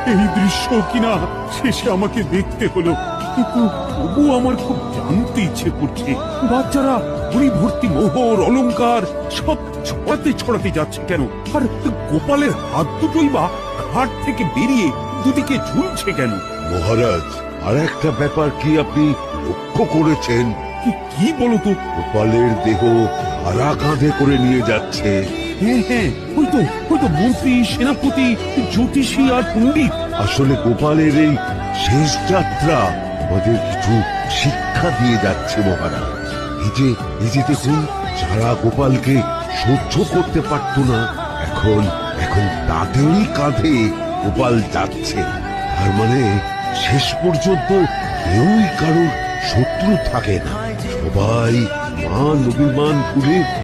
এই দৃশ্য কিনা শেষে আমাকে দেখতে হলো, কিন্তু তবু আমার খুব জানতে ইচ্ছে করছে বাচ্চারা ঘুড়ি ভর্তি মোহর অলংকার সব ছড়াতে ছড়াতে যাচ্ছে কেন, আর গোপালের হাত দুটোই বা ঘাট থেকে বেরিয়ে দুদিকে ঝুলছে কেন? মহারাজ, আর একটা ব্যাপার কি আপনি লক্ষ্য করেছেন? কি বলো তো? গোপালের দেহ হারা কাঁধে করে নিয়ে যাচ্ছে। হ্যাঁ হ্যাঁ, ওই তো মন্ত্রী, সেনাপতি, জ্যোতিষী আর পণ্ডিত। আসলে গোপালের এই শেষ যাত্রা আমাদের কিছু শিক্ষা দিয়ে যাচ্ছে মহারাজ। এই যে দেখুন, যারা গোপালকে সহ্য করতে পারত না, এখন এখন তাদেরই কাঁধে গোপাল যাচ্ছে। তার মানে শেষ পর্যন্ত কেউই কারোর শত্রু থাকে না, সবাই মান অভিমান ভুলে